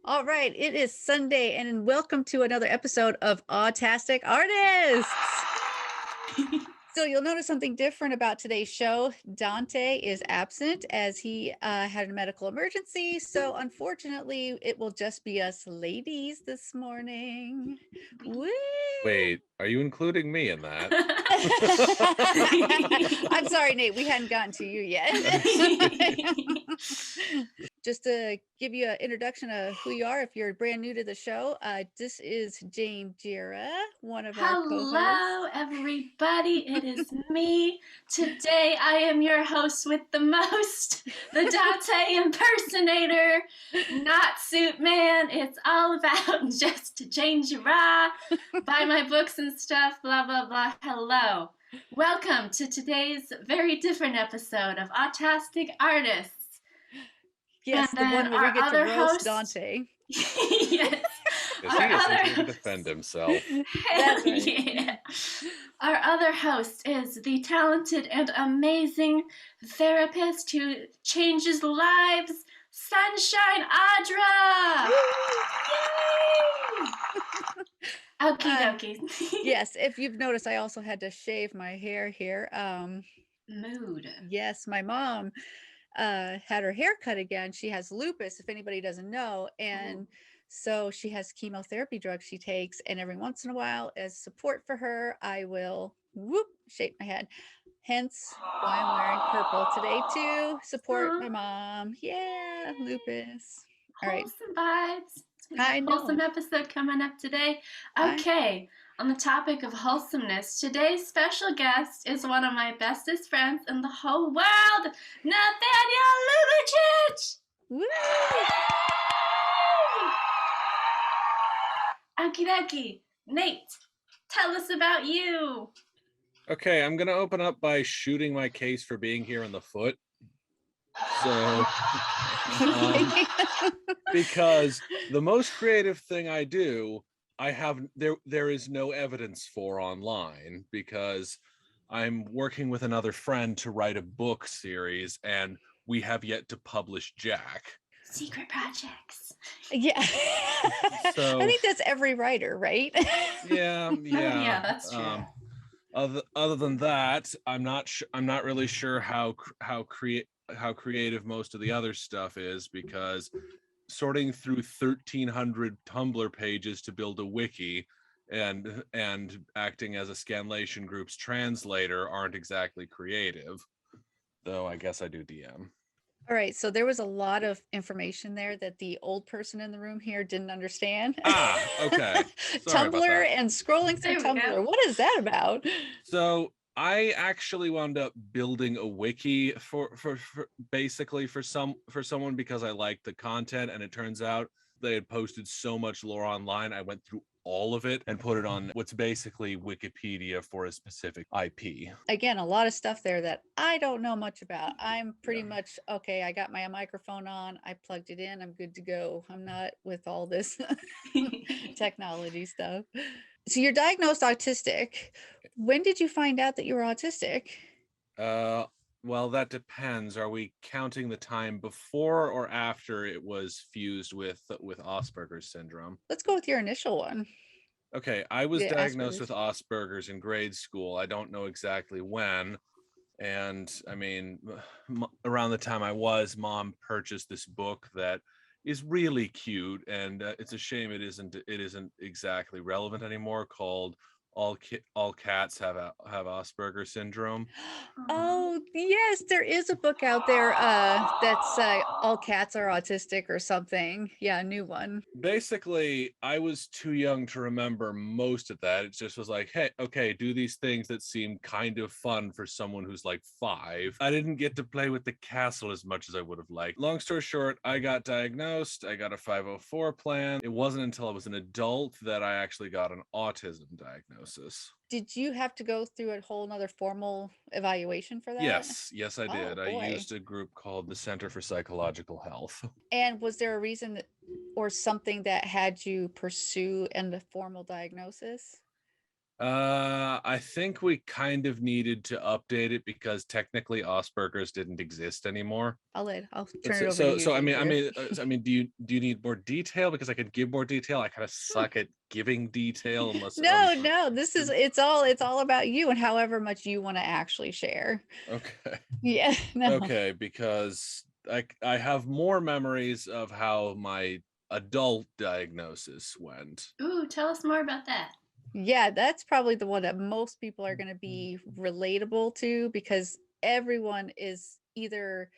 All right, it is Sunday, and welcome to another episode of Autastic Artists. So you'll notice something different about today's show. Duante is absent as he had a medical emergency. So unfortunately, it will just be us ladies this morning. Woo! Wait, are you including me in that? I'm sorry, Nate, we hadn't gotten to you yet. Just to give you an introduction of who you are, if you're brand new to the show, this is Janejira, one of our co-hosts. Hello, everybody. It is me. Today, I am your host with the most, the Dante impersonator, not SuitMan. It's all about just Janejira, buy my books and stuff, blah, blah, blah. Hello. Welcome to today's very different episode of Autastic Artists. Yes, And the one where we get to roast host, Dante. Yes. Because he isn't here to defend himself. Hell yeah. Our other host is the talented and amazing therapist who changes lives, Sunshine Audra! Yay! Okie dokie. Yes, if you've noticed, I also had to shave my hair here. Mood. Yes, my mom had her hair cut again. She has lupus, if anybody doesn't know, and so she has chemotherapy drugs she takes, and every once in a while, as support for her, I will shake my head. Hence why I'm wearing purple today to support my mom. Yeah, lupus. All right. Wholesome vibes. I know. Wholesome episode coming up today. Okay, on the topic of wholesomeness, today's special guest is one of my bestest friends in the whole world, Nathaniel Ljubicich! Woo! Okie dokie. Nate, tell us about you. Okay, I'm going to open up by shooting my case for being here in the foot. So, because the most creative thing I do, there is no evidence for online, because I'm working with another friend to write a book series, and we have yet to publish Jack. Secret projects. Yeah. So, I think that's every writer, right? Yeah. Yeah, that's true. Other than that, I'm not really sure how creative most of the other stuff is, because sorting through 1,300 Tumblr pages to build a wiki and acting as a Scanlation group's translator aren't exactly creative, though I guess I do DM. All right, so there was a lot of information there that the old person in the room here didn't understand. Okay. Tumblr and scrolling through Tumblr. What is that about? So I actually wound up building a wiki for basically for someone, because I liked the content, and it turns out they had posted so much lore online. I went through all of it and put it on what's basically Wikipedia for a specific IP. Again, a lot of stuff there that I don't know much about. I'm pretty much, okay, I got my microphone on, I plugged it in, I'm good to go. I'm not with all this technology stuff. So you're diagnosed autistic. When did you find out that you were autistic? Well, that depends. Are we counting the time before or after it was fused with Asperger's syndrome? Let's go with your initial one. Okay, I was diagnosed with Asperger's in grade school. I don't know exactly when. And I mean, around the time I was, Mom purchased this book that is really cute, and it's a shame it isn't exactly relevant anymore, called All Cats Have Asperger's Syndrome. Oh yes, there is a book out there that's All Cats Are Autistic or something. Yeah, a new one. Basically, I was too young to remember most of that. It just was like, hey, okay, do these things that seem kind of fun for someone who's like 5. I didn't get to play with the castle as much as I would have liked. Long story short, I got diagnosed. I got a 504 plan. It wasn't until I was an adult that I actually got an autism diagnosis. Did you have to go through a whole nother formal evaluation for that? Yes, I did. Oh, I used a group called the Center for Psychological Health. And was there a reason that, or something that had you pursue in the formal diagnosis? I think we kind of needed to update it because technically Asperger's didn't exist anymore. I'll turn it So, over to you. so I Ginger. mean, do you need more detail? Because I could give more detail. I kind of suck at giving detail unless. No, it's all about you and however much you want to actually share. Okay. Yeah. No. Okay, because I have more memories of how my adult diagnosis went. Ooh, tell us more about that. Yeah, that's probably the one that most people are going to be relatable to because everyone is either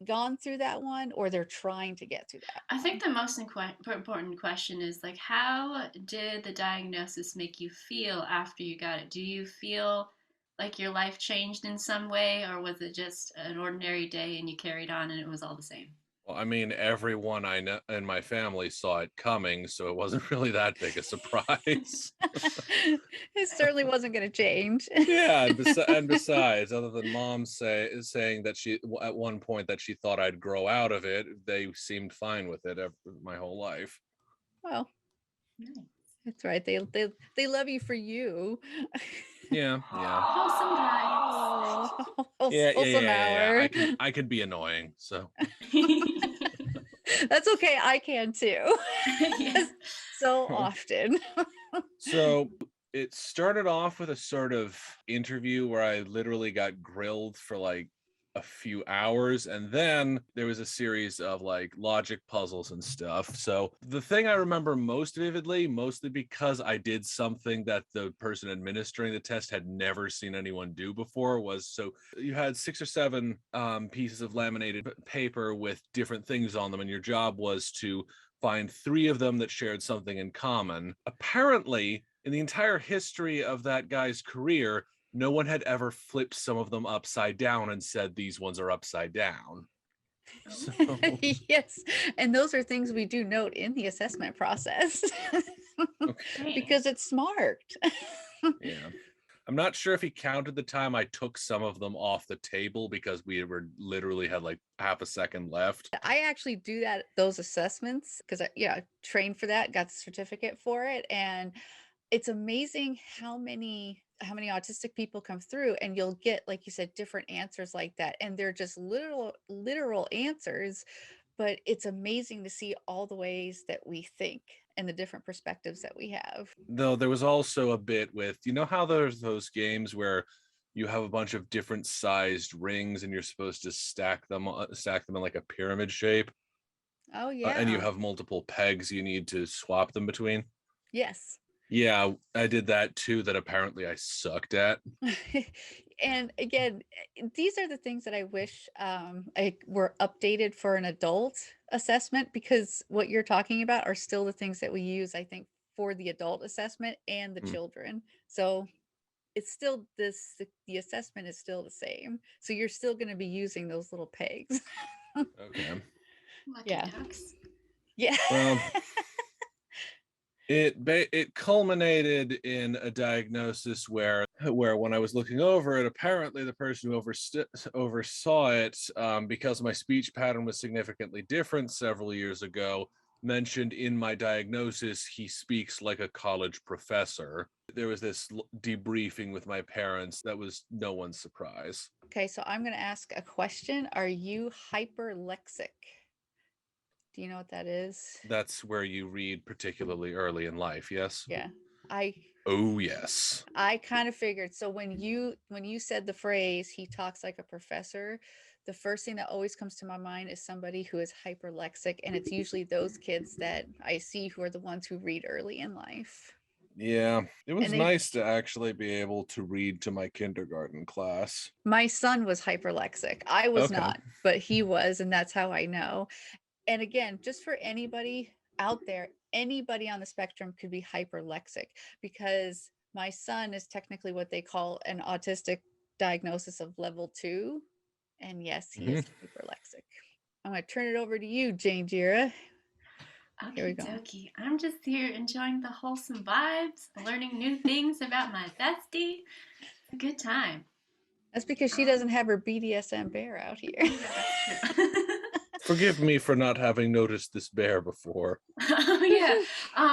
gone through that one or they're trying to get through that. I think the most important question is like, how did the diagnosis make you feel after you got it? Do you feel like your life changed in some way, or was it just an ordinary day and you carried on and it was all the same? Well, I mean, everyone I know in my family saw it coming, so it wasn't really that big a surprise. It certainly wasn't going to change. Yeah, and besides, other than mom saying that she at one point that she thought I'd grow out of it, they seemed fine with it my whole life. Well, Nice. that's right. They love you for you. Yeah. Wholesome vibes. Oh, wholesome hour. I could be annoying, so. That's okay. I can too. Yeah. So often. So it started off with a sort of interview where I literally got grilled for like a few hours, and then there was a series of like logic puzzles and stuff. So the thing I remember most vividly, mostly because I did something that the person administering the test had never seen anyone do before, was so you had 6 or 7 pieces of laminated paper with different things on them, and your job was to find 3 of them that shared something in common. Apparently, in the entire history of that guy's career, no one had ever flipped some of them upside down and said these ones are upside down. So, Yes, and those are things we do note in the assessment process. okay. Because it's smart. Yeah. I'm not sure if he counted the time I took some of them off the table because we were literally had like half a second left. I actually do those assessments because I trained for that, got the certificate for it, and it's amazing how many autistic people come through, and you'll get, like you said, different answers like that, and they're just literal answers, but it's amazing to see all the ways that we think and the different perspectives that we have. Though there was also a bit with, you know how there's those games where you have a bunch of different sized rings and you're supposed to stack them in like a pyramid shape, Oh yeah. and you have multiple pegs you need to swap them between. Yes. Yeah, I did that too, that apparently I sucked at. And again, these are the things that I wish were updated for an adult assessment, because what you're talking about are still the things that we use, I think, for the adult assessment and the children. So it's still the assessment is still the same. So you're still going to be using those little pegs. Okay. Lucky ducks. Yeah. Well, it culminated in a diagnosis where when I was looking over it, apparently the person who oversaw it, because my speech pattern was significantly different several years ago, mentioned in my diagnosis he speaks like a college professor. There was this debriefing with my parents that was no one's surprise. Okay, so I'm going to ask a question. Are you hyperlexic? Do you know what that is? That's where you read particularly early in life, yes? Yeah. Oh, yes. I kind of figured. So when you said the phrase, he talks like a professor, the first thing that always comes to my mind is somebody who is hyperlexic, and it's usually those kids that I see who are the ones who read early in life. Yeah, it was nice to actually be able to read to my kindergarten class. My son was hyperlexic. I was not, but he was, and that's how I know. And again, just for anybody out there, anybody on the spectrum could be hyperlexic, because my son is technically what they call an autistic diagnosis of level 2. And yes, he is hyperlexic. I'm going to turn it over to you, Janejira. Here we go. Okie dokie. I'm just here enjoying the wholesome vibes, learning new things about my bestie. It's a good time. That's because she doesn't have her BDSM bear out here. Yeah, that's true. Forgive me for not having noticed this bear before. Oh, yeah.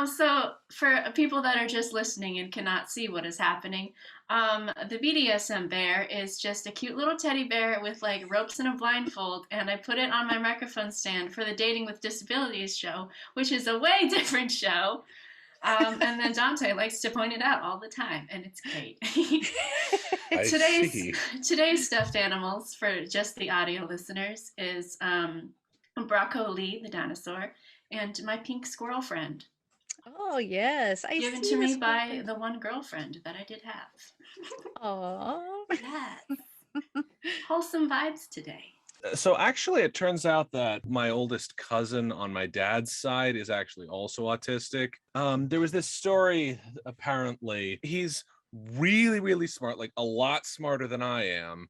So for people that are just listening and cannot see what is happening, the BDSM bear is just a cute little teddy bear with like ropes and a blindfold, and I put it on my microphone stand for the Dating with Disabilities show, which is a way different show. And then Duante likes to point it out all the time, and it's great. Today's stuffed animals, for just the audio listeners, is Brocco Lee, the dinosaur, and my pink squirrel friend. Oh, yes. Given to me by the one girlfriend that I did have. Oh. Yes. Wholesome vibes today. So actually, it turns out that my oldest cousin on my dad's side is actually also autistic. There was this story, apparently. He's really, really smart, like a lot smarter than I am.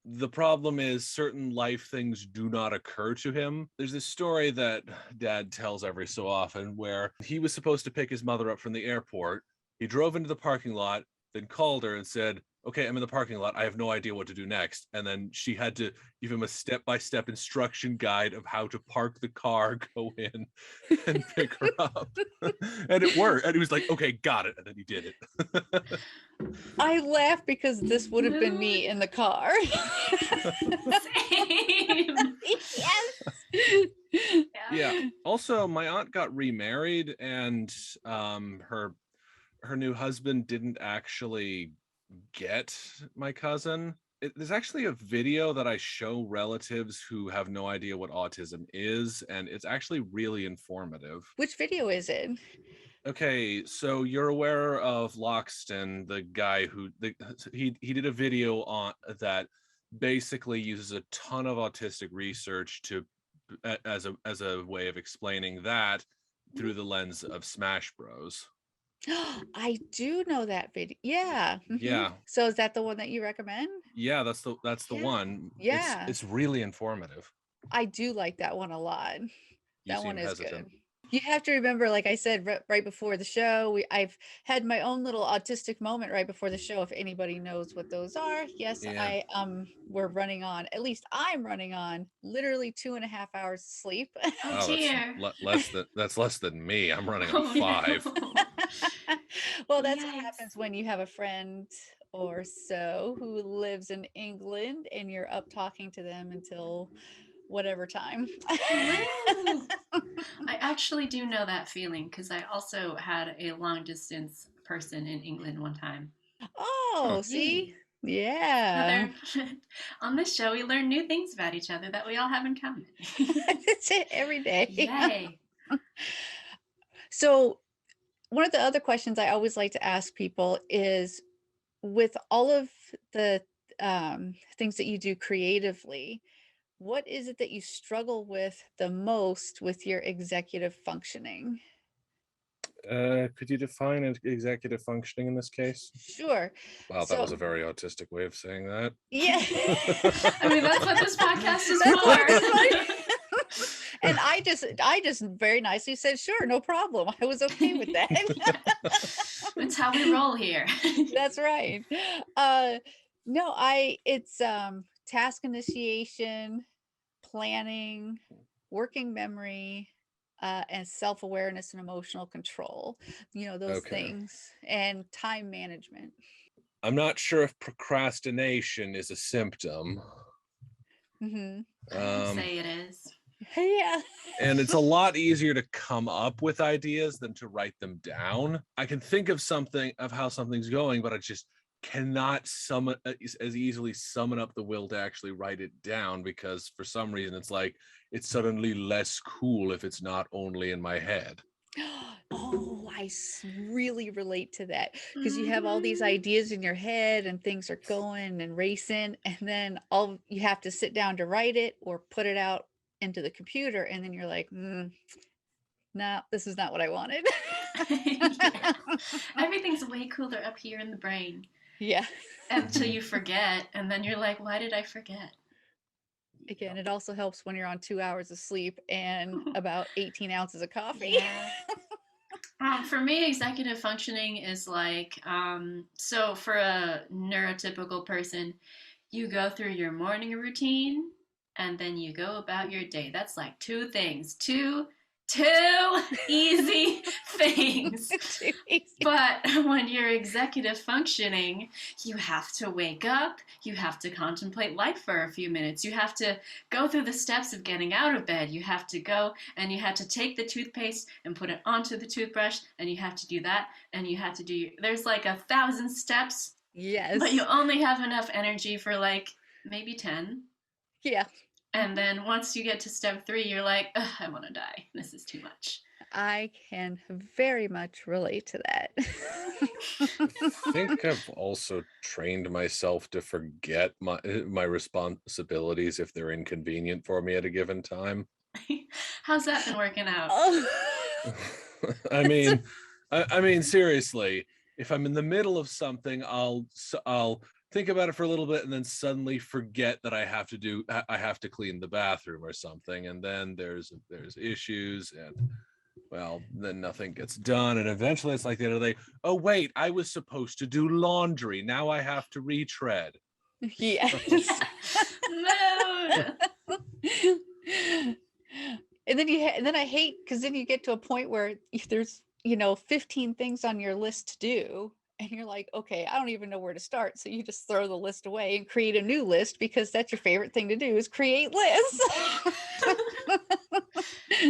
The problem is certain life things do not occur to him. There's this story that Dad tells every so often where he was supposed to pick his mother up from the airport. He drove into the parking lot, then called her and said, "Okay, I'm in the parking lot. I have no idea what to do next." And then she had to give him a step-by-step instruction guide of how to park the car, go in, and pick her up. And it worked. And he was like, "Okay, got it." And then he did it. I laugh because this would have been me in the car. Same. Yes. Yeah. Also, my aunt got remarried, and her new husband didn't actually get my cousin. There's actually a video that I show relatives who have no idea what autism is, and it's actually really informative. Which video is it? Okay, so you're aware of Loxton, the guy who he did a video on that basically uses a ton of autistic research to as a way of explaining that through the lens of Smash Bros. I do know that video. Yeah. Yeah. So is that the one that you recommend? Yeah, that's the one. Yeah. It's really informative. I do like that one a lot. That one is hesitant. good. You have to remember, like I said right before the show, I've had my own little autistic moment right before the show. If anybody knows what those are, yes, Yeah. we're running on, at least I'm running on literally 2.5 hours of sleep. Oh, dear. That's less than me. I'm running on Oh, 5. no. Well, that's what Yikes. happens when you have a friend or so who lives in England and you're up talking to them until whatever time. Woo. I actually do know that feeling because I also had a long distance person in England one time. Oh, see? Yeah. On this show, we learn new things about each other that we all have in common. That's it every day. Yay. So one of the other questions I always like to ask people is, with all of the things that you do creatively, what is it that you struggle with the most with your executive functioning? Could you define executive functioning in this case? Sure. Wow, that was a very autistic way of saying that. Yeah. I mean, that's what this podcast is That's what this for. And I just very nicely said, sure, no problem. I was okay with that. That's how we roll here. That's right. No, it's task initiation, planning, working memory, and self-awareness and emotional control. Those things, and time management. I'm not sure if procrastination is a symptom. Mm-hmm. I would say it is. Yeah. And it's a lot easier to come up with ideas than to write them down. I can think of how something's going, but I just cannot as easily summon up the will to actually write it down, because for some reason it's suddenly less cool if it's not only in my head. Oh, I really relate to that, because you have all these ideas in your head and things are going and racing, and then you have to sit down to write it or put it out into the computer, and then you're like, no, this is not what I wanted. Yeah. Everything's way cooler up here in the brain. Yeah. Until you forget, and then you're like, why did I forget? Again, it also helps when you're on 2 hours of sleep and about 18 ounces of coffee. Yeah. For me, executive functioning is like, so for a neurotypical person, you go through your morning routine, and then you go about your day. That's like two things, two easy things. Too easy. But when you're executive functioning, you have to wake up, you have to contemplate life for a few minutes, you have to go through the steps of getting out of bed, you have to go and you have to take the toothpaste and put it onto the toothbrush, and you have to do that, and you have to do, there's like 1,000 steps. Yes. But you only have enough energy for like maybe 10. Yeah. And then once you get to step 3, you're like, I want to die. This is too much. I can very much relate to that. I think I've also trained myself to forget my responsibilities if they're inconvenient for me at a given time. How's that been working out? Oh. I mean, seriously, if I'm in the middle of something, I'll think about it for a little bit and then suddenly forget that I have to clean the bathroom or something, and then there's issues, and well, then nothing gets done, and eventually it's like the end of the day, oh wait, I was supposed to do laundry, now I have to retread. Yes. Mood. And then I hate, because then you get to a point where there's 15 things on your list to do, and you're like, okay, I don't even know where to start, so you just throw the list away and create a new list, because that's your favorite thing to do, is create lists.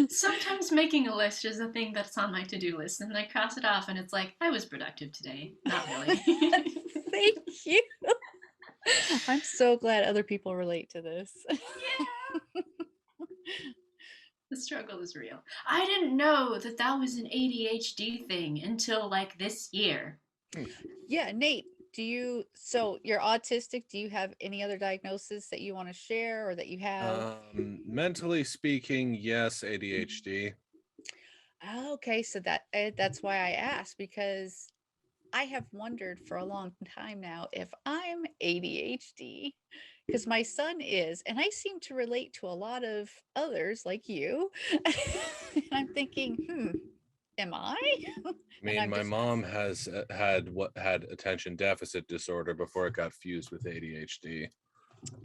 Sometimes making a list is a thing that's on my to-do list, and I cross it off and it's like, I was productive today. Not really. Thank you. I'm so glad other people relate to this. Yeah. The struggle is real. I didn't know that was an ADHD thing until like this year. Yeah, Nate, so you're autistic, do you have any other diagnosis that you want to share, or that you have? Mentally speaking, yes, ADHD. Okay, so that's why I asked, because I have wondered for a long time now if I'm ADHD, because my son is, and I seem to relate to a lot of others like you. And I'm thinking, am I? I mean, my mom has had attention deficit disorder before it got fused with ADHD,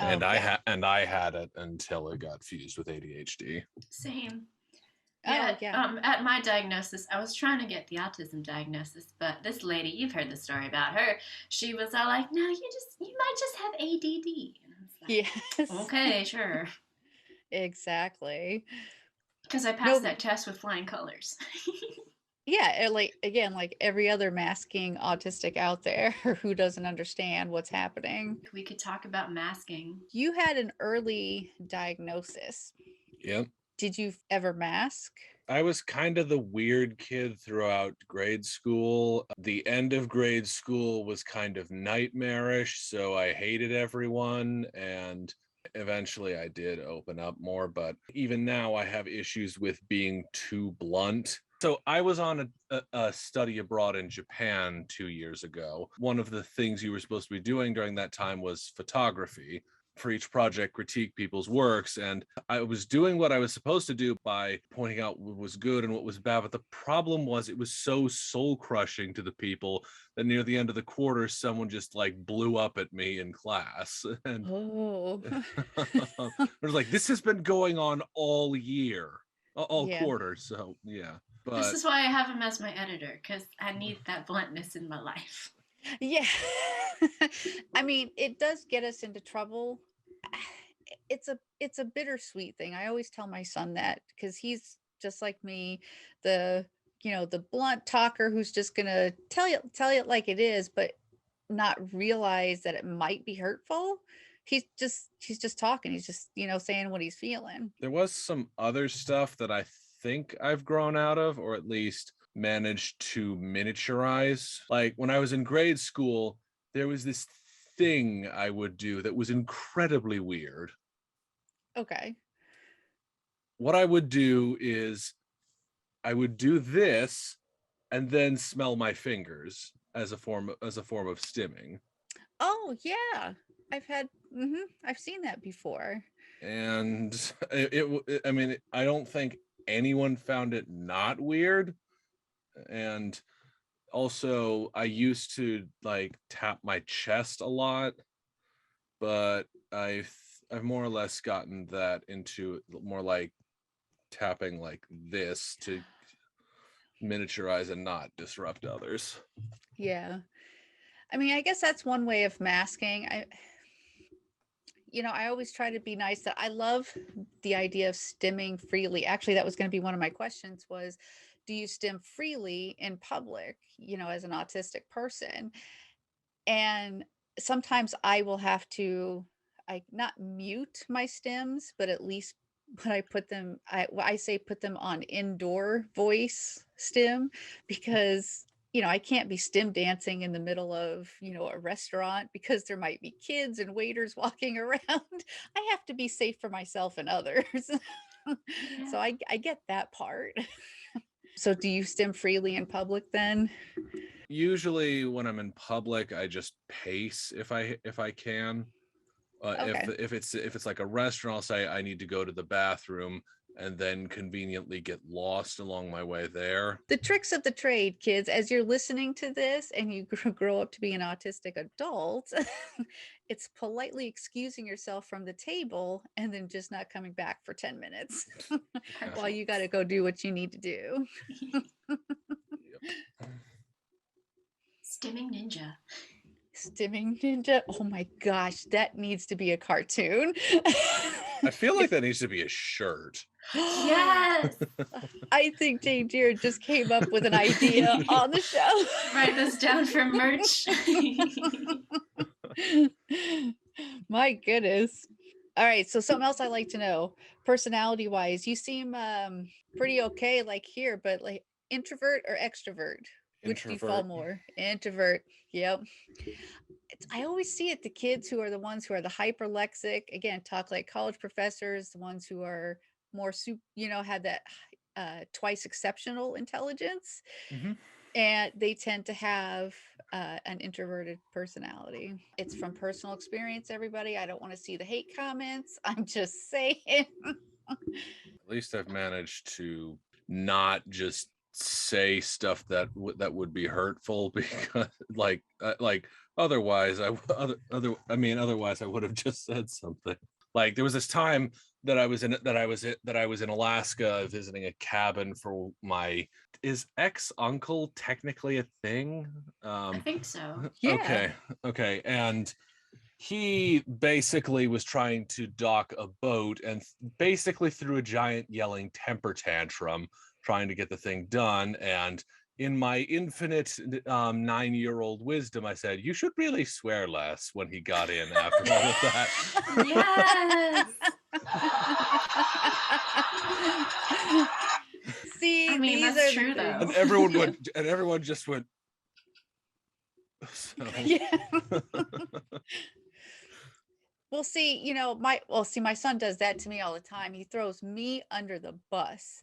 and Okay. I had it until it got fused with ADHD. Same. Yeah, At my diagnosis, I was trying to get the autism diagnosis, but this lady, you've heard the story about her, she was all like, no, you might just have ADD. And I was like, yes. Okay, sure. Exactly. Because I passed that test with flying colors. Yeah, like every other masking autistic out there who doesn't understand what's happening. We could talk about masking. You had an early diagnosis. Yep. Did you ever mask? I was kind of the weird kid throughout grade school. The end of grade school was kind of nightmarish, so I hated everyone, and eventually I did open up more, but even now I have issues with being too blunt. So I was on a study abroad in Japan 2 years ago. One of the things you were supposed to be doing during that time was photography. For each project, critique people's works, and I was doing what I was supposed to do by pointing out what was good and what was bad, but the problem was it was so soul crushing to the people that near the end of the quarter someone just like blew up at me in class, and it was like, this has been going on all year, all quarter, so yeah. But this is why I have him as my editor, because I need that bluntness in my life. Yeah. I mean, it does get us into trouble. It's a bittersweet thing. I always tell my son that, because he's just like me, the blunt talker who's just gonna tell you like it is, but not realize that it might be hurtful. He's just talking. He's just saying what he's feeling. There was some other stuff that I think I've grown out of, or at least managed to miniaturize. Like when I was in grade school, there was this thing I would do that was incredibly weird. Okay. What I would do is I would do this and then smell my fingers as a form of stimming. Oh yeah, I've seen that before. And I mean, I don't think anyone found it not weird. And also I used to like tap my chest a lot, but more or less gotten that into more like tapping like this to miniaturize and not disrupt others. Yeah. I mean, I guess that's one way of masking. I always try to be nice. That I love the idea of stimming freely. Actually, that was going to be one of my questions was, do you stim freely in public, as an autistic person? And sometimes I will have to, not mute my stims, but at least when I put them, I say put them on indoor voice stim, because I can't be stim dancing in the middle of, a restaurant, because there might be kids and waiters walking around. I have to be safe for myself and others. So I get that part. So do you stim freely in public then? Usually when I'm in public, I just pace if I can. Okay. If it's like a restaurant, I'll say I need to go to the bathroom and then conveniently get lost along my way there. The tricks of the trade, kids, as you're listening to this and you grow up to be an autistic adult, it's politely excusing yourself from the table and then just not coming back for 10 minutes while you got to go do what you need to do. Stimming Ninja. Stimming Ninja. Oh my gosh, that needs to be a cartoon. I feel like that needs to be a shirt. Yes. I think Janejira just came up with an idea on the show. Write this down for merch. My goodness. All right, so something else I like to know, personality wise, you seem pretty okay like here, but like introvert or extrovert? Which do you fall more? Introvert. Yep. I always see it, the kids who are the ones who are the hyperlexic, again, talk like college professors, the ones who are more have that twice exceptional intelligence. Mm-hmm. And they tend to have an introverted personality. It's from personal experience, everybody. I don't want to see the hate comments. I'm just saying. At least I've managed to not just say stuff that would be hurtful, because otherwise I would have just said something. Like there was this time that I was in Alaska visiting a cabin for my ex-uncle technically a thing? I think so. Yeah. Okay. And he basically was trying to dock a boat and basically threw a giant yelling temper tantrum trying to get the thing done. And in my infinite 9-year-old wisdom, I said, you should really swear less, when he got in after all of that. Yes. See, I mean, these that's are true, the though. things. And everyone just went. So. Yeah. Well, see, my son does that to me all the time. He throws me under the bus.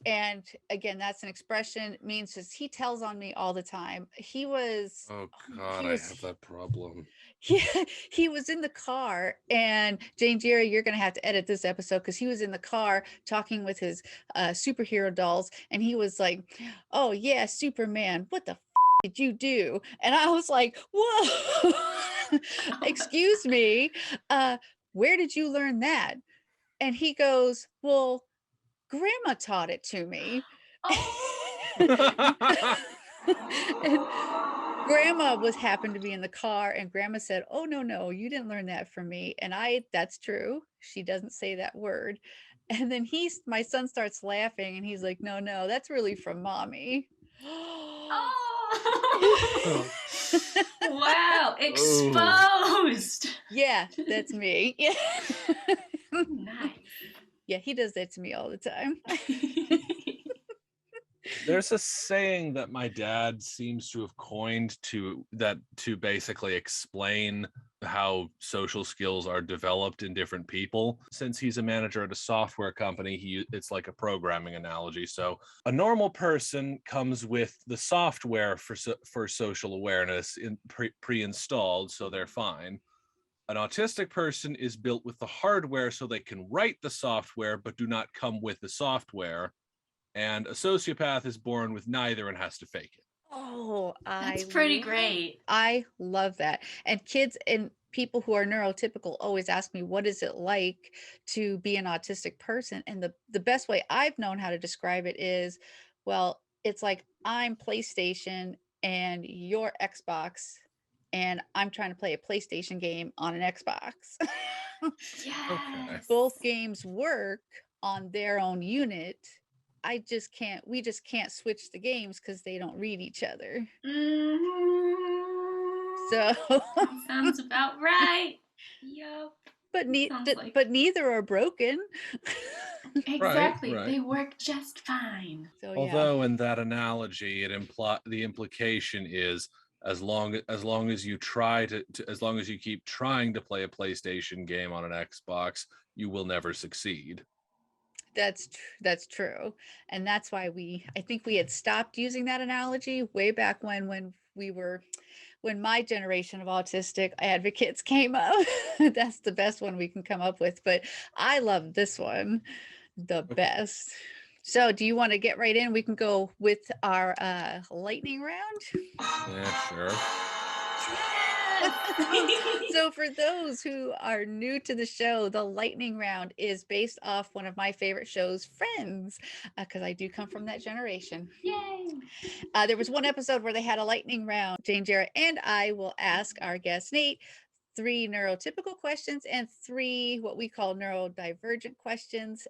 And again, that's an expression, means just he tells on me all the time. He was Oh God, I have that problem. he was in the car, and Janejira, you're gonna have to edit this episode, because he was in the car talking with his superhero dolls, and he was like, oh yeah, Superman, what the did you do? And I was like, whoa. Excuse me, where did you learn that? And he goes, well, Grandma taught it to me. And Grandma happened to be in the car, and Grandma said, oh no, you didn't learn that from me. And that's true, she doesn't say that word. And then my son starts laughing, and he's like, no, that's really from Mommy. Oh. Wow, exposed. Yeah, that's me. Yeah. Nice. Yeah, he does that to me all the time. There's a saying that my dad seems to have coined to basically explain how social skills are developed in different people. Since he's a manager at a software company, it's like a programming analogy. So a normal person comes with the software for social awareness pre-installed, so they're fine. An autistic person is built with the hardware so they can write the software but do not come with the software. And a sociopath is born with neither and has to fake it. Oh, that's pretty great. I love that. And kids, and people who are neurotypical always ask me, what is it like to be an autistic person? And the best way I've known how to describe it is, well, it's like I'm PlayStation and you're Xbox, and I'm trying to play a PlayStation game on an Xbox. Yes. Both games work on their own unit. We just can't switch the games because they don't read each other. So That sounds about right. Yep. but Sounds like- but neither are broken. Exactly. right. They work just fine. So yeah. Although in that analogy, the implication is as long as you try to as long as you keep trying to play a PlayStation game on an Xbox, you will never succeed. That's true. And that's why I think we had stopped using that analogy way back when my generation of autistic advocates came up. That's the best one we can come up with, but I love this one the best. So do you want to get right in? We can go with our lightning round. Yeah, sure. So for those who are new to the show, the lightning round is based off one of my favorite shows, Friends, because I do come from that generation. Yay. There was one episode where they had a lightning round. Janejira and I will ask our guest Nate 3 neurotypical questions and 3 what we call neurodivergent questions.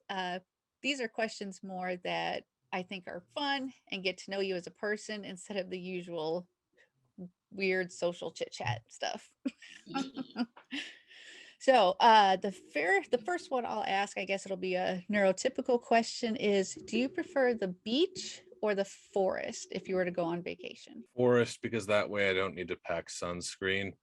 These are questions more that I think are fun and get to know you as a person instead of the usual weird social chit chat stuff. So the first one I'll ask, I guess it'll be a neurotypical question, is do you prefer the beach or the forest if you were to go on vacation? Forest, because that way I don't need to pack sunscreen.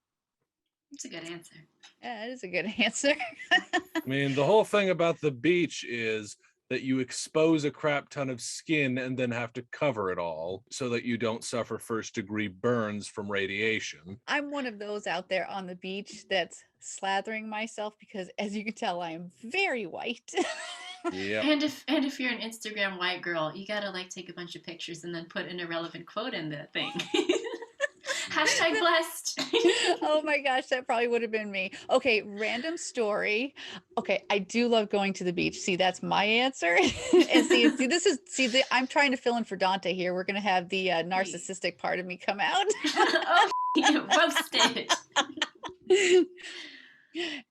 That's a good answer. Yeah, that is a good answer. I mean, the whole thing about the beach is that you expose a crap ton of skin and then have to cover it all so that you don't suffer first-degree burns from radiation. I'm one of those out there on the beach that's slathering myself because, as you can tell, I am very white. Yeah. And if you're an Instagram white girl, you gotta like take a bunch of pictures and then put an irrelevant quote in the thing. Hashtag blessed. Oh my gosh, that probably would have been me. Okay, random story. Okay, I do love going to the beach. See, that's my answer. And I'm trying to fill in for Duante here. We're gonna have the narcissistic part of me come out. Oh, roasted.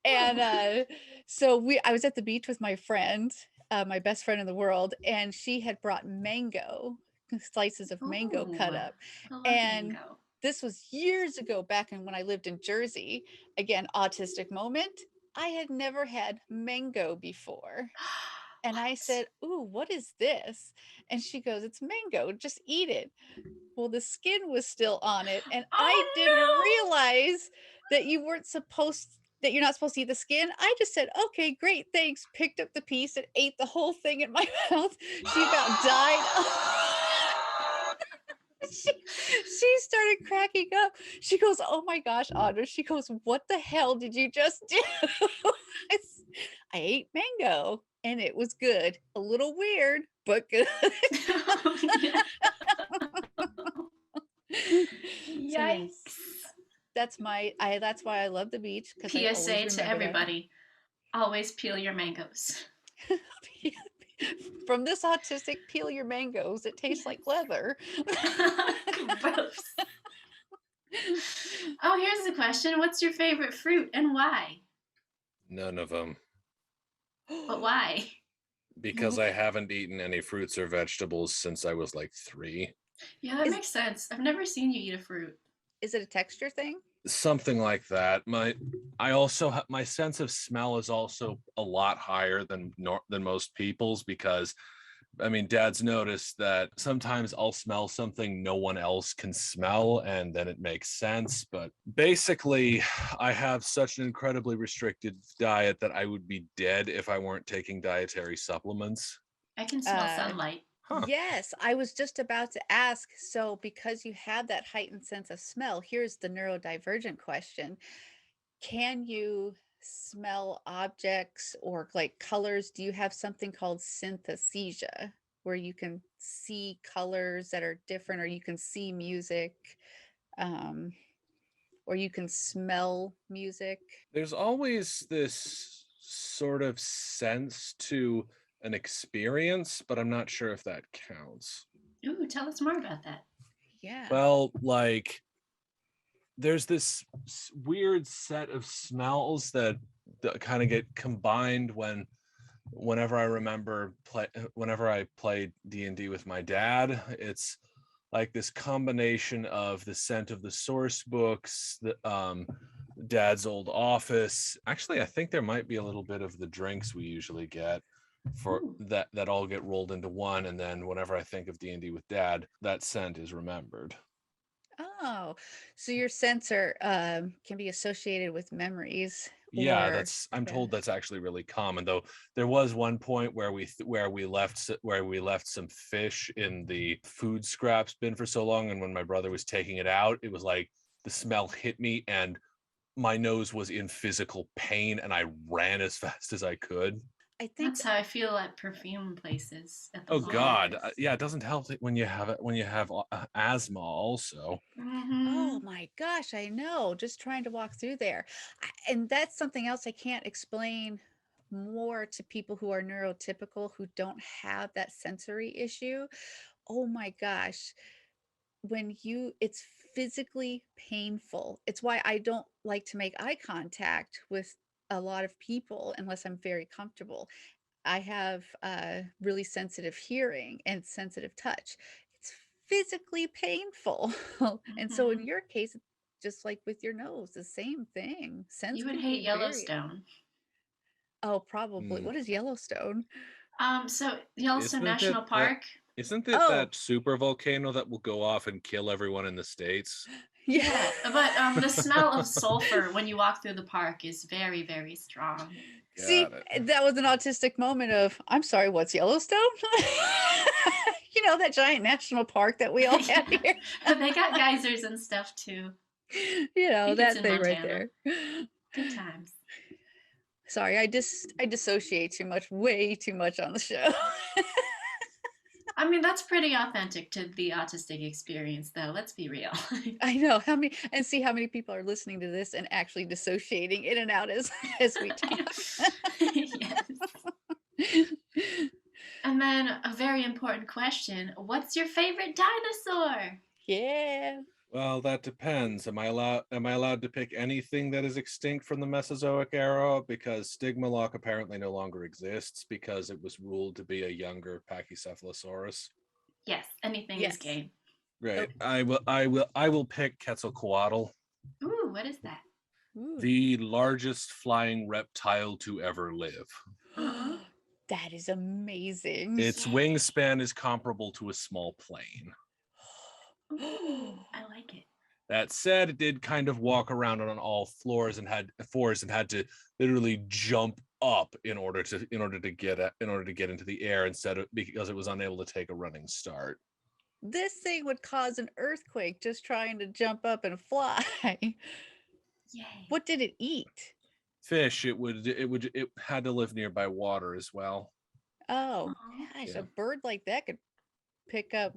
And so I was at the beach with my friend, my best friend in the world, and she had brought slices of mango cut up. I love And mango. this was years ago, back when I lived in Jersey. Again, autistic moment. I had never had mango before. And I said, "Ooh, what is this?" And she goes, "It's mango, just eat it." Well, the skin was still on it, and I didn't realize that you're not supposed to eat the skin. I just said, "Okay, great, thanks." Picked up the piece and ate the whole thing in my mouth. She about died. She started cracking up. She goes, "Oh my gosh, Audra." She goes, "What the hell did you just do?" I ate mango and it was good. A little weird, but good. Yikes. That's why I love the beach. PSA to everybody. Always peel your mangoes. From this autistic, peel your mangoes. It tastes like leather. Gross. Oh, here's the question. What's your favorite fruit and why? None of them. But why? Because I haven't eaten any fruits or vegetables since I was like 3. Yeah, that makes sense. I've never seen you eat a fruit. Is it a texture thing? Something like that. My sense of smell is also a lot higher than most people's, because I mean, Dad's noticed that sometimes I'll smell something no one else can smell, and then it makes sense. But basically, I have such an incredibly restricted diet that I would be dead if I weren't taking dietary supplements. I can smell sunlight. Huh. Yes, I was just about to ask. So, because you have that heightened sense of smell, here's the neurodivergent question. Can you smell objects or like colors? Do you have something called synesthesia, where you can see colors that are different, or you can see music? or you can smell music. There's always this sort of sense to an experience, but I'm not sure if that counts. Ooh, tell us more about that. Yeah. Well, like there's this weird set of smells that kind of get combined whenever I played D&D with my dad. It's like this combination of the scent of the source books, the dad's old office. Actually, I think there might be a little bit of the drinks we usually get for that all get rolled into one, and then whenever I think of D&D with dad, that scent is remembered. Oh, so your sensor can be associated with memories. Yeah, I'm told that's actually really common. Though there was one point where we left some fish in the food scraps bin for so long, and when my brother was taking it out, it was like the smell hit me and my nose was in physical pain, and I ran as fast as I could. I think That's how I feel at perfume places. At the Oh malls. God, yeah, it doesn't help when you have asthma also. Oh my gosh, I know. Just trying to walk through there. And that's something else I can't explain more to people who are neurotypical, who don't have that sensory issue. Oh my gosh. It's physically painful. It's why I don't like to make eye contact with a lot of people unless I'm very comfortable. I have really sensitive hearing and sensitive touch. It's physically painful. And so in your case, just like with your nose, the same thing. Sense You would can hate be very... Yellowstone. Oh, probably. What is Yellowstone? So Yellowstone National Park. Isn't it that super volcano that will go off and kill everyone in the States? Yeah, but the smell of sulfur when you walk through the park is very, very strong. See, that was an autistic moment of, I'm sorry, what's Yellowstone? You know, that giant national park that we all have here. They got geysers and stuff too. You know, that thing right there. Good times. Sorry, I dissociate too much, way too much on the show. I mean, that's pretty authentic to the autistic experience, though. Let's be real. I know how many people are listening to this and actually dissociating in and out as we talk. Yes. And then a very important question: what's your favorite dinosaur? Yeah. Well, that depends. Am I allowed to pick anything that is extinct from the Mesozoic era? Because Stigmalock apparently no longer exists because it was ruled to be a younger Pachycephalosaurus. Yes, anything is game. Right. I will pick Quetzalcoatl. Ooh, what is that? The largest flying reptile to ever live. That is amazing. Its wingspan is comparable to a small plane. Ooh, I like it. That said, it did kind of walk around on all floors and had to literally jump up in order to get into the air because it was unable to take a running start. This thing would cause an earthquake just trying to jump up and fly. Yay. What did it eat? Fish. It had to live nearby water as well. Oh gosh, a bird like that could pick up,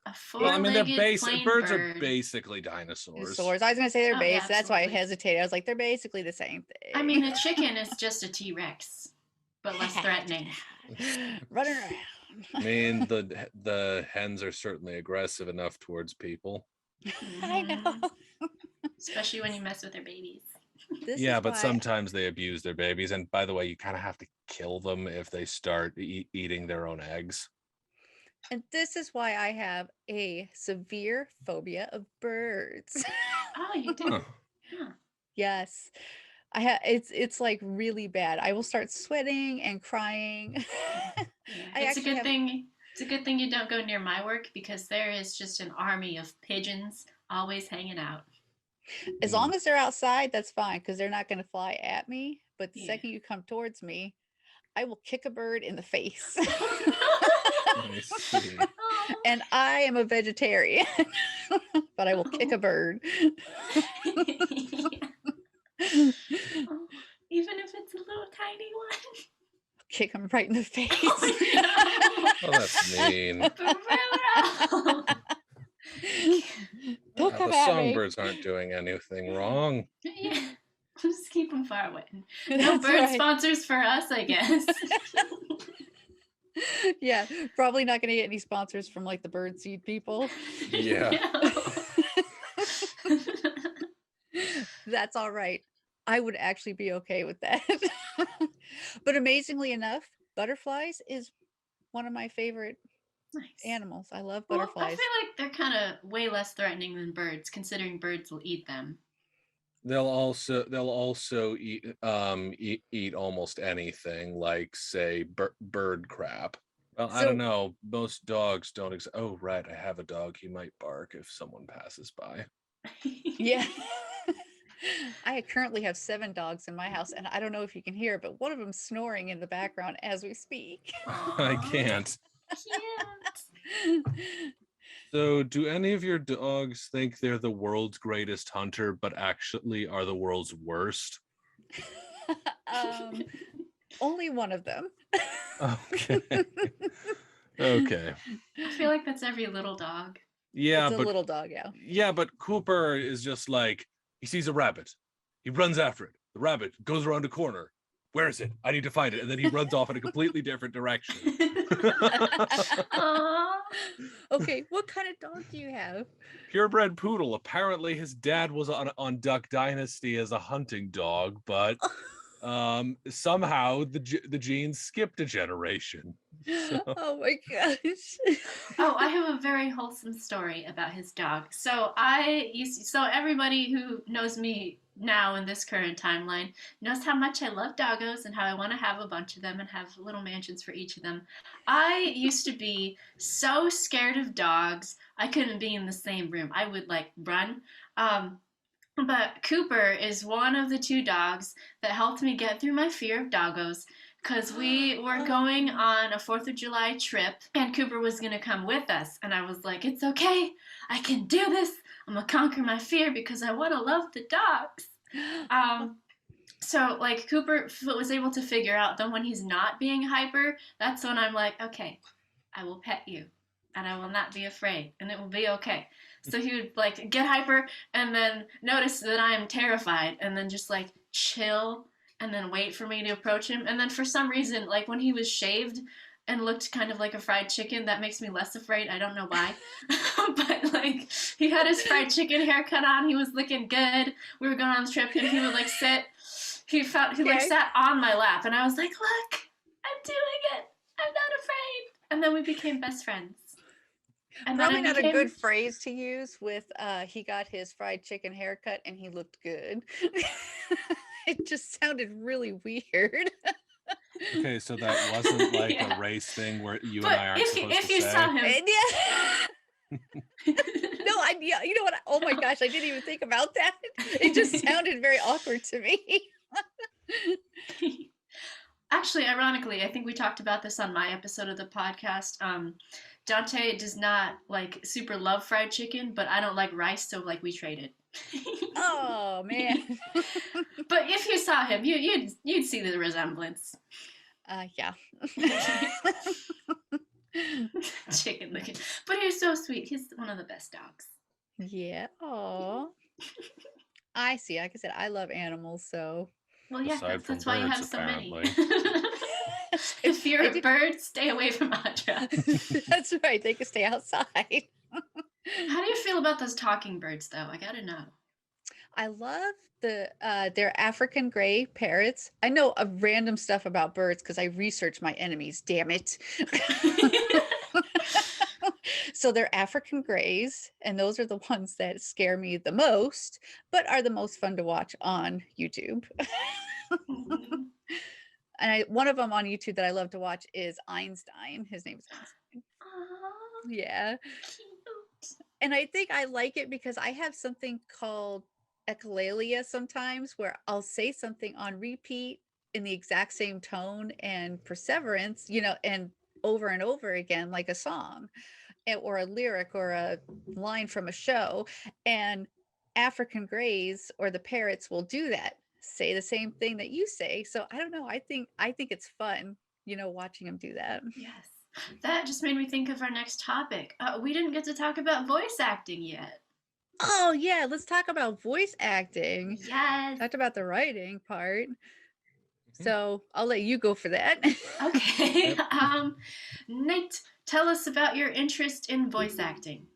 a four-legged birds are basically dinosaurs. I was gonna say they're base. Yeah, that's why I hesitated. I was like, they're basically the same thing. I mean, a chicken is just a T-Rex, but less threatening. Running around. I mean, the hens are certainly aggressive enough towards people. I know. Especially when you mess with their babies. But sometimes they abuse their babies. And by the way, you kind of have to kill them if they start eating their own eggs. And this is why I have a severe phobia of birds. Oh, you do? Huh. Yes. It's like really bad. I will start sweating and crying. It's a good thing you don't go near my work because there is just an army of pigeons always hanging out. As long as they're outside, that's fine because they're not going to fly at me. But the second you come towards me, I will kick a bird in the face. And I am a vegetarian, but I will kick a bird. Even if it's a little tiny one. Kick him right in the face. Oh, that's mean. Don't Don't Now, come the at me. songbirds aren't doing anything wrong. Yeah. Just keep them far away. No That's bird right. sponsors for us, I guess. Yeah, probably not going to get any sponsors from like the birdseed people. Yeah. No. That's all right. I would actually be okay with that. But amazingly enough, butterflies is one of my favorite Nice. animals. I love Well, I butterflies. feel like they're kind of way less threatening than birds, considering birds will eat them. They'll also eat almost anything, like say bird crap. Well, I don't So- know. Most dogs don't. Oh, right. I have a dog. He might bark if someone passes by. Yeah. I currently have 7 dogs in my house, and I don't know if you can hear, but one of them's snoring in the background as we speak. I Aw, can't. cute. So, do any of your dogs think they're the world's greatest hunter, but actually are the world's worst? Only one of them. Okay. Okay. I feel like that's every little dog. Yeah, It's a but little dog, yeah. yeah, but Cooper is just like, he sees a rabbit. He runs after it. The rabbit goes around a corner. Where is it? I need to find it. And then he runs off in a completely different direction. Aw. Okay, what kind of dog do you have? Purebred poodle. Apparently his dad was on Duck Dynasty as a hunting dog, but somehow the genes skipped a generation. So. Oh my gosh. Oh, I have a very wholesome story about his dog. So everybody who knows me now in this current timeline knows how much I love doggos and how I want to have a bunch of them and have little mansions for each of them. I used to be so scared of dogs, I couldn't be in the same room. I would like run. But Cooper is one of the 2 dogs that helped me get through my fear of doggos, because we were going on a 4th of July trip and Cooper was going to come with us. And I was like, it's okay. I can do this. I'm going to conquer my fear because I want to love the dogs. So like Cooper was able to figure out that when he's not being hyper, that's when I'm like, okay, I will pet you and I will not be afraid and it will be okay. So he would like get hyper and then notice that I am terrified and then just like chill and then wait for me to approach him. And then for some reason, like when he was shaved and looked kind of like a fried chicken, that makes me less afraid. I don't know why. But like he had his fried chicken haircut on. He was looking good. We were going on the trip and he would like sit. He like sat on my lap and I was like, look, I'm doing it. I'm not afraid. And then we became best friends. And Probably not a good phrase to use with he got his fried chicken haircut and he looked good. It just sounded really weird. Okay, so that wasn't like Yeah. a race thing where you But and I aren't supposed to say. if you saw him, No, you know what? Oh my gosh, I didn't even think about that. It just sounded very awkward to me. Actually, ironically, I think we talked about this on my episode of the podcast. Duante does not like super love fried chicken, but I don't like rice, so like we traded. Oh man. But if you saw him, you'd see the resemblance. Yeah. Chicken looking, but he's so sweet. He's one of the best dogs. Yeah. Oh. I see. Like I said, I love animals, so. Well, yeah, Aside from that's why you birds, have so many. apparently. If you're a bird, stay away from Audra. That's right. They can stay outside. How do you feel about those talking birds, though? I gotta know. I love their African gray parrots. I know a random stuff about birds because I research my enemies. Damn it. So they're African grays, and those are the ones that scare me the most, but are the most fun to watch on YouTube. And one of them on YouTube that I love to watch is Einstein. His name is Einstein. Aww, Yeah. cute. And I think I like it because I have something called echolalia sometimes where I'll say something on repeat in the exact same tone and perseverance, and over again, like a song or a lyric or a line from a show. And African grays or the parrots will do that, say the same thing that you say. So I don't know. I think it's fun, watching them do that. Yes. That just made me think of our next topic. We didn't get to talk about voice acting yet. Oh yeah, let's talk about voice acting. Yes. Talked about the writing part. Mhm. So I'll let you go for that. Okay. Yep. Nate, tell us about your interest in voice acting.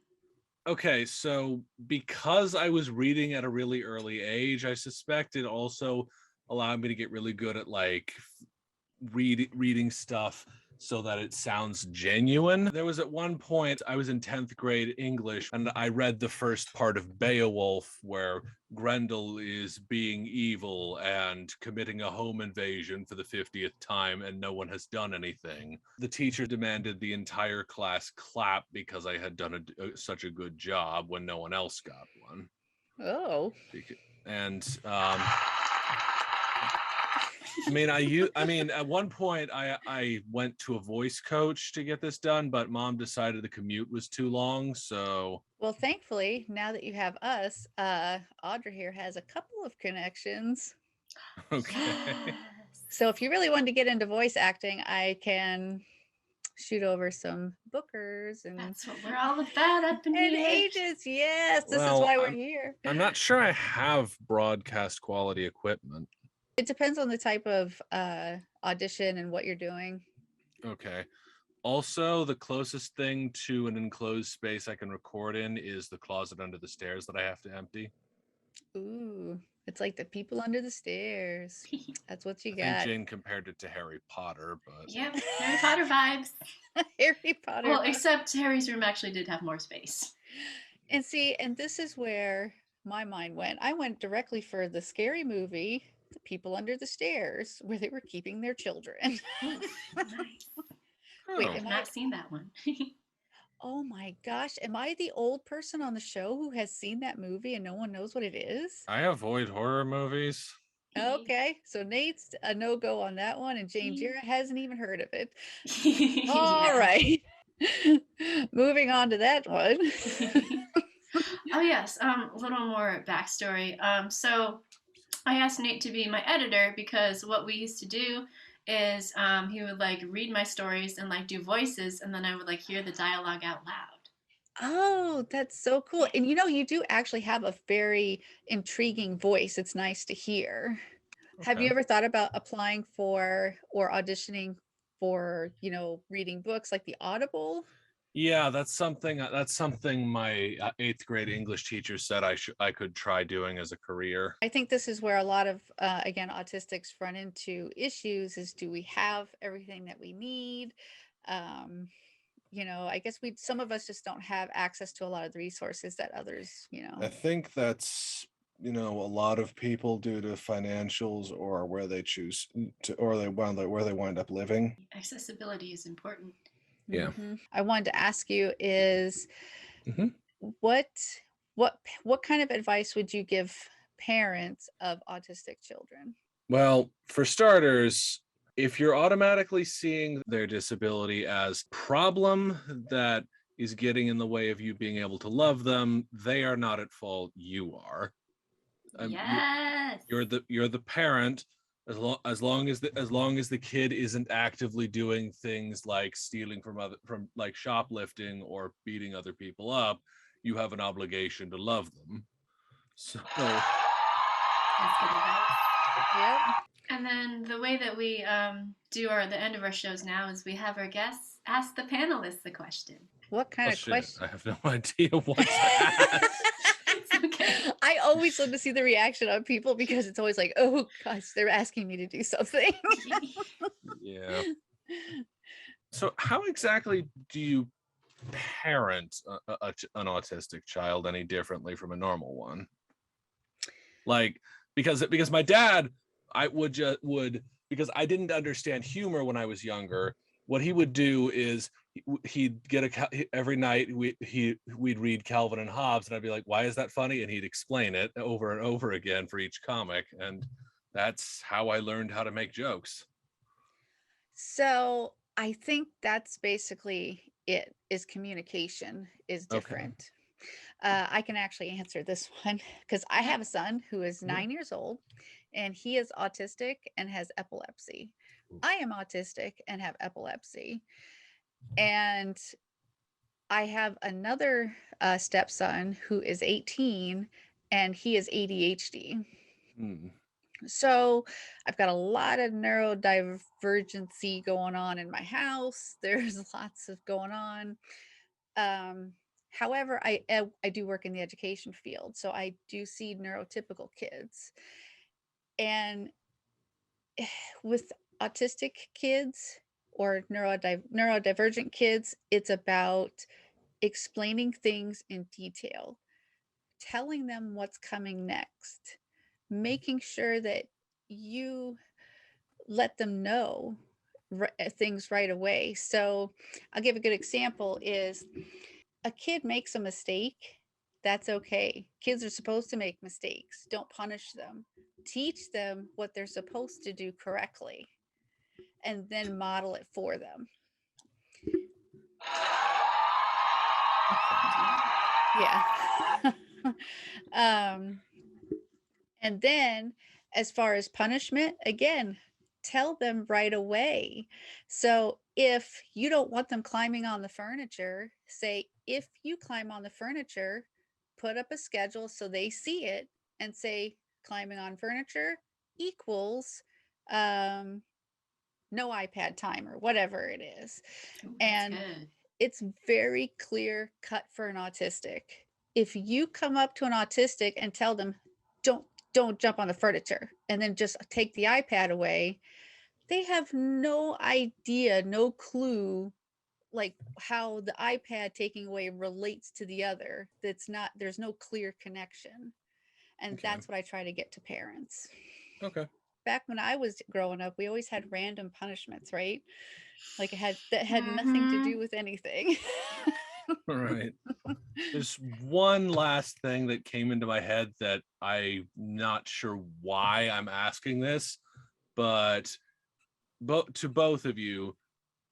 Okay, so because I was reading at a really early age, I suspect it also allowed me to get really good at like reading stuff so that it sounds genuine. There was at one point I was in 10th grade English and I read the first part of Beowulf where Grendel is being evil and committing a home invasion for the 50th time and no one has done anything. The teacher demanded the entire class clap because I had done such a good job when no one else got one. Oh. And I mean, at one point I went to a voice coach to get this done, but mom decided the commute was too long. So, Well, thankfully, now that you have us, Audra here has a couple of connections. okay. Yes. So if you really wanted to get into voice acting, I can shoot over some bookers and That's what we're all about up in and here. agents. Yes, this is Well, why we're here. I'm not sure I have broadcast quality equipment. It depends on the type of audition and what you're doing. Okay. Also, the closest thing to an enclosed space I can record in is the closet under the stairs that I have to empty. Ooh, it's like the people under the stairs. That's what you I think got. Jane compared it to Harry Potter, but Yep, Harry Potter vibes. Harry Potter. Well, except Harry's room actually did have more space. And see, and this is where my mind went. I went directly for the scary movie, The People Under the Stairs, where they were keeping their children. Ooh, nice. Wait, Oh. I've am I? not seen that one. Oh my gosh, am I the old person on the show who has seen that movie and no one knows what it is? I avoid horror movies. Okay, so Nate's a no-go on that one, and Janejira hasn't even heard of it. All Yeah. right. Moving on to that one. Oh yes, a little more backstory. So I asked Nate to be my editor because what we used to do is he would like read my stories and like do voices, and then I would like hear the dialogue out loud. Oh, that's so cool. And you know, you do actually have a very intriguing voice. It's nice to hear. Have you Okay. ever thought about applying for or auditioning for, you know, reading books like the Audible? Yeah, that's something my 8th grade English teacher said I could try doing as a career. I think this is where a lot of, again, autistics run into issues is do we have everything that we need? You know, I guess some of us just don't have access to a lot of the resources that others, you I know. think that's, a lot of people due to financials or where they choose to, or where they wind up living. Accessibility is important. Yeah. I wanted to ask you is Mhm. what what kind of advice would you give parents of autistic children? Well, for starters, if you're automatically seeing their disability as problem that is getting in the way of you being able to love them, they are not at fault. You are. Yes. You're the parent. As long as the kid isn't actively doing things like stealing from like shoplifting or beating other people up, you have an obligation to love them. So That's good advice. Yep. And then the way that we do the end of our shows now is we have our guests ask the panelists a question. What kind oh of shit, question? I have no idea what to ask. It's okay. I always love to see the reaction of people because it's always like, oh gosh, they're asking me to do something. Yeah. So how exactly do you parent an autistic child any differently from a normal one? Like because my dad, I would because I didn't understand humor when I was younger. What he would do is he'd get every night we'd read Calvin and Hobbes, and I'd be like, "Why is that funny?" And he'd explain it over and over again for each comic, and that's how I learned how to make jokes. So I think that's basically it, is communication is Okay. different. I can actually answer this one because I have a son who is 9 years old and he is autistic and has epilepsy. I am autistic and have epilepsy. And I have another stepson who is 18 and he is ADHD. Hmm. So I've got a lot of neurodivergency going on in my house. There's lots of going on. However, I do work in the education field, so I do see neurotypical kids. And with autistic kids or neurodivergent kids, it's about explaining things in detail, telling them what's coming next, making sure that you let them know things right away. So I'll give a good example is a kid makes a mistake. That's okay. Kids are supposed to make mistakes. Don't punish them. Teach them what they're supposed to do correctly and then model it for them. Yeah. And then as far as punishment, again, tell them right away. So if you don't want them climbing on the furniture, say, if you climb on the furniture, put up a schedule so they see it and say climbing on furniture equals no iPad time or whatever it is. And it's very clear cut for an autistic. If you come up to an autistic and tell them, don't jump on the furniture, and then just take the iPad away, they have no idea, no clue, like how the iPad taking away relates to the other. There's no clear connection. And Okay. that's what I try to get to parents. Okay. Back when I was growing up, we always had random punishments, right? Like that had nothing to do with anything. All right. There's one last thing that came into my head that I'm not sure why I'm asking this, but to both of you,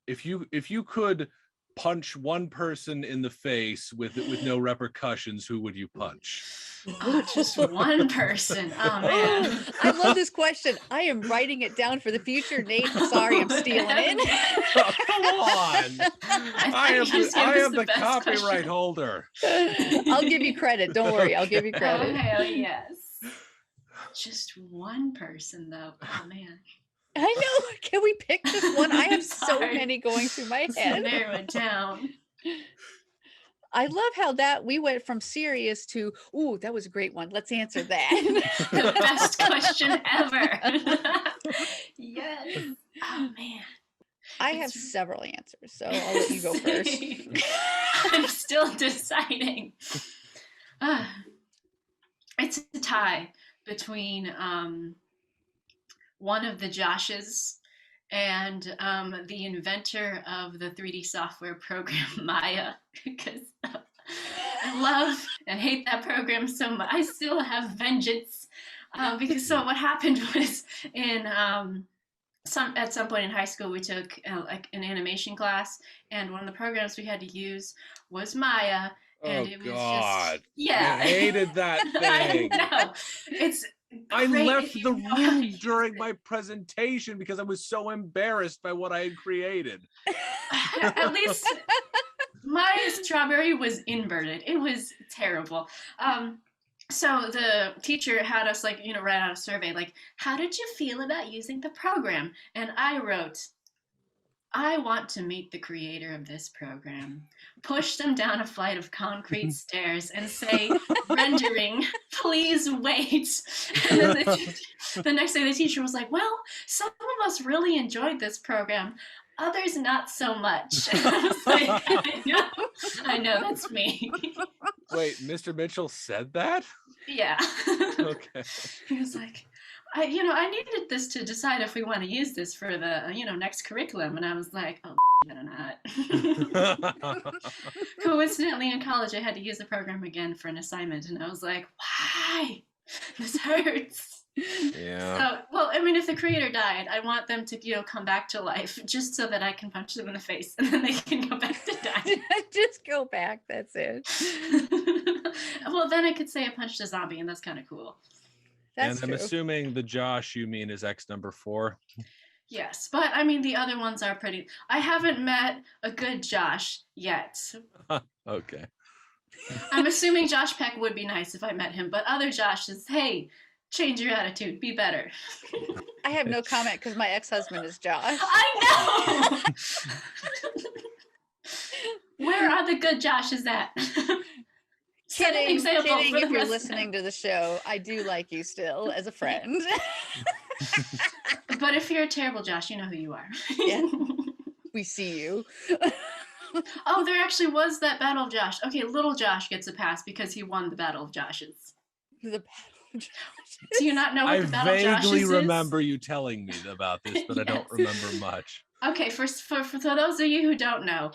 if you could punch one person in the face with no repercussions, who would you punch? Oh, just one person. Oh man. I love this question. I am writing it down for the future. Nate, sorry, I'm stealing it. Oh, come on. I am the copyright question. holder. I'll give you credit. Don't worry. I'll give you Oh, credit. hell yes. Just one person though. Oh man. I know. Can we pick just one? I have so Sorry. many going through my head. Narrow it down. I love how that we went from serious to, ooh, that was a great one. Let's answer that. The best question ever. Yes. Oh man. I have several answers, so I'll let you go first. I'm still deciding. It's a tie between one of the Joshes and the inventor of the 3D software program Maya, because I love and hate that program so much. I still have vengeance because so what happened was at some point in high school we took like an animation class, and one of the programs we had to use was Maya, and it was God. just yeah. I hated that thing. I know. It's I great left if you the know how to room use during it. my presentation because I was so embarrassed by what I had created. At least my strawberry was inverted. It was terrible. So the teacher had us write out a survey, like, how did you feel about using the program? And I wrote, I want to meet the creator of this program, push them down a flight of concrete stairs and say, rendering, please wait. And then the next day the teacher was like, well, some of us really enjoyed this program, others not so much. And I was like, I know, that's me. Wait, Mr. Mitchell said that? Yeah. Okay. He was like, I needed this to decide if we want to use this for the, next curriculum. And I was like, oh, better not. Coincidentally, in college, I had to use the program again for an assignment. And I was like, why? This hurts. Yeah. So, well, I mean, if the creator died, I want them to, come back to life just so that I can punch them in the face and then they can go back to dying. Just go back. That's it. Well, then I could say I punched a zombie, and that's kind of cool. That's and I'm true. assuming the Josh you mean is X number 4. Yes, but I mean the other ones are pretty. I haven't met a good Josh yet. Okay. I'm assuming Josh Peck would be nice if I met him, but other Joshes, hey, change your attitude, be better. I have no comment because my ex-husband is Josh. I know. Where are the good Joshes at? Set an example kidding for the if you're rest of listening to the show. I do like you still as a friend. But if you're a terrible Josh, you know who you are. Yeah. We see you. Oh, there actually was that Battle of Josh. Okay, little Josh gets a pass because he won the Battle of Joshes. The Battle of Josh. Do you not know what I the Battle of Joshes vaguely is? remember you telling me about this, but I don't Yes. remember much. Okay, for those of you who don't know,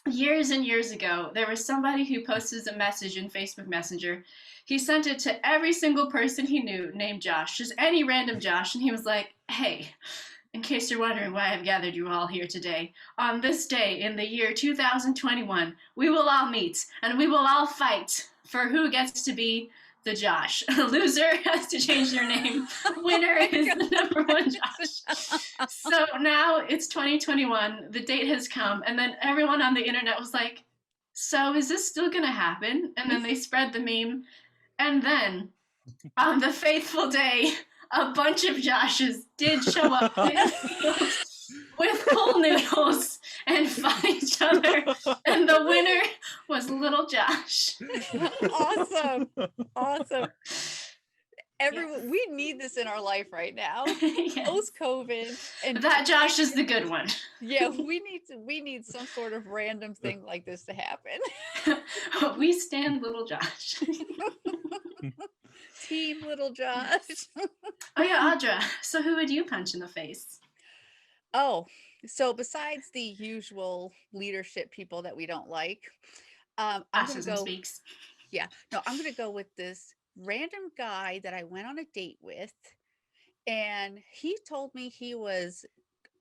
years and years ago, there was somebody who posted a message in Facebook Messenger. He sent it to every single person he knew named Josh, just any random Josh, and he was like, hey, in case you're wondering why I've gathered you all here today, on this day in the year 2021, we will all meet and we will all fight for who gets to be the Josh. Loser has to change their name. Winner is the number one Josh. So now it's 2021. The date has come, and then everyone on the internet was like, so is this still going to happen? And then they spread the meme. And then on the faithful day, a bunch of Joshes did show up in the field with pool noodles and fought each other. And the winner was little Josh. Awesome. Awesome. Yes. We need this in our life right now. Yes. Post-COVID. And That Josh is the good one. yeah, we need some sort of random thing like this to happen. We stand little Josh. Team Little Josh. Oh yeah, Audra. So who would you punch in the face? Oh, so besides the usual leadership people that we don't like, I'm gonna Autism go. speaks. Yeah, no, I'm gonna go with this random guy that I went on a date with, and he told me he was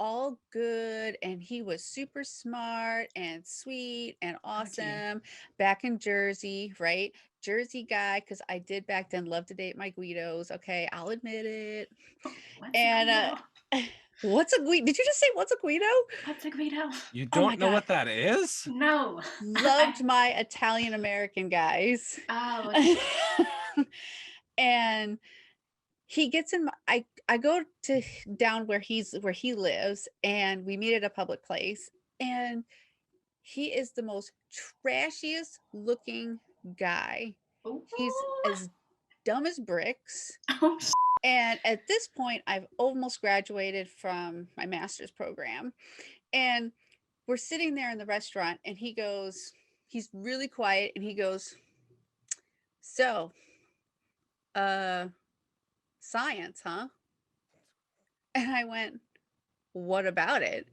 all good and he was super smart and sweet and awesome back in Jersey, right? Jersey guy, because I did back then love to date my Guidos. Okay, I'll admit it. What's And a Guido? what's a Guido? Did you just say what's a Guido? What's a Guido? You Oh my don't know God. what that is? No. Loved my Italian American guys. Oh, okay. And he gets in my, I go to down where he lives, and we meet at a public place, and he is the most trashiest looking guy. He's as dumb as bricks. Oh, And at this point, I've almost graduated from my master's program, and we're sitting there in the restaurant, and he's really quiet, and he goes, so science, huh? And I went, what about it?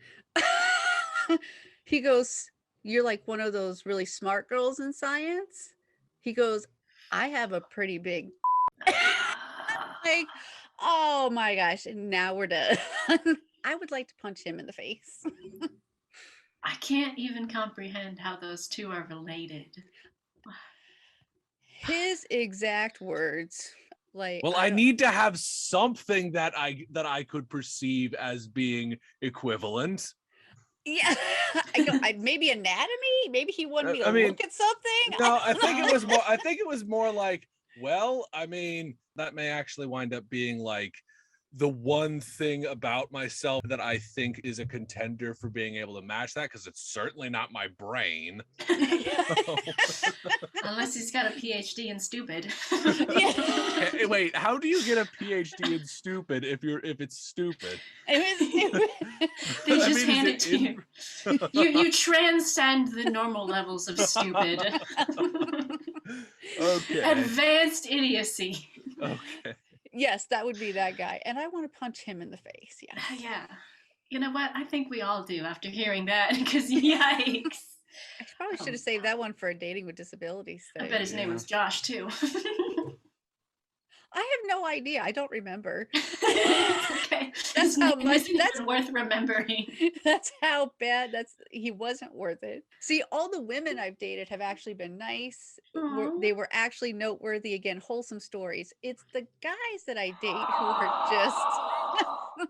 He goes, you're like one of those really smart girls in science. He goes, I have a pretty big like, oh my gosh, and now we're done. I would like to punch him in the face. I can't even comprehend how those two are related. His exact words. Like, Well, I need to have something that I could perceive as being equivalent. yeah. Maybe anatomy. Maybe he wanted me to I mean, look at something. No, I think it was more. I think it was more like, well, I mean, that may actually wind up being like the one thing about myself that I think is a contender for being able to match that, because it's certainly not my brain. Unless he's got a PhD in stupid. Hey, wait, how do you get a PhD in stupid if it's stupid? They just hand it to you. You transcend the normal levels of stupid. Okay. Advanced idiocy. Okay. Yes, that would be that guy. And I want to punch him in the face. Yeah. Yeah. You know what? I think we all do after hearing that, because yikes. I probably should have saved that one for a dating with disabilities thing. I bet his name was Josh, too. I have no idea. I don't remember. Okay. That's how much. That's worth remembering. That's how bad. He wasn't worth it. See, all the women I've dated have actually been nice. They were actually noteworthy. Again, wholesome stories. It's the guys that I date who are just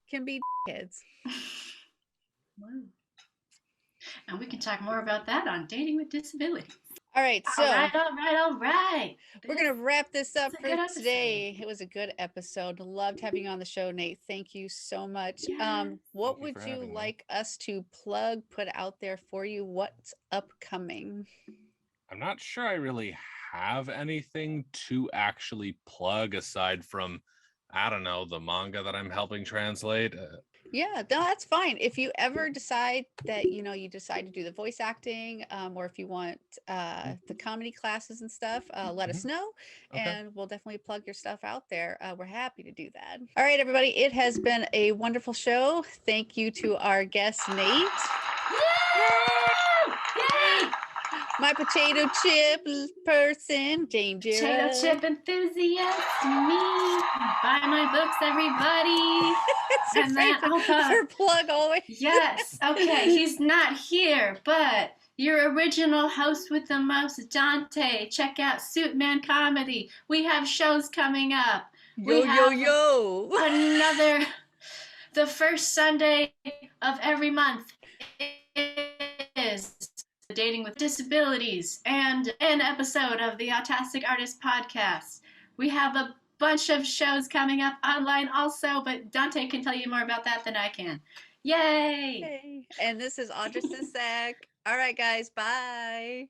can be kids. Wow. And we can talk more about that on Dating with Disabilities. All right, so all right. we're going to wrap this up It's a for good episode. today. It was a good episode. Loved having you on the show, Nate. Thank you so much. Yes. What Thank you would for you having me. like us to plug, put out there for you? What's upcoming? I'm not sure I really have anything to actually plug aside from, I don't know, the manga that I'm helping translate. Yeah, no, that's fine. If you ever decide that, you decide to do the voice acting, or if you want the comedy classes and stuff, let us know, Okay. and we'll definitely plug your stuff out there. We're happy to do that. All right, everybody, it has been a wonderful show. Thank you to our guest, Nate. Yay! My potato chip person, Janejira. Potato chip enthusiast, me. Buy my books, everybody. It's your And then favorite plug always. Yes. Okay. He's not here, but your original host with the most, Duante. Check out SuitMan Comedy. We have shows coming up. Yo. The first Sunday of every month is Dating with Disabilities and an episode of the Autastic Artists podcast. We have a bunch of shows coming up online also, but Duante can tell you more about that than I can. Yay! Hey. And this is Audra Sisak. All right, guys, bye.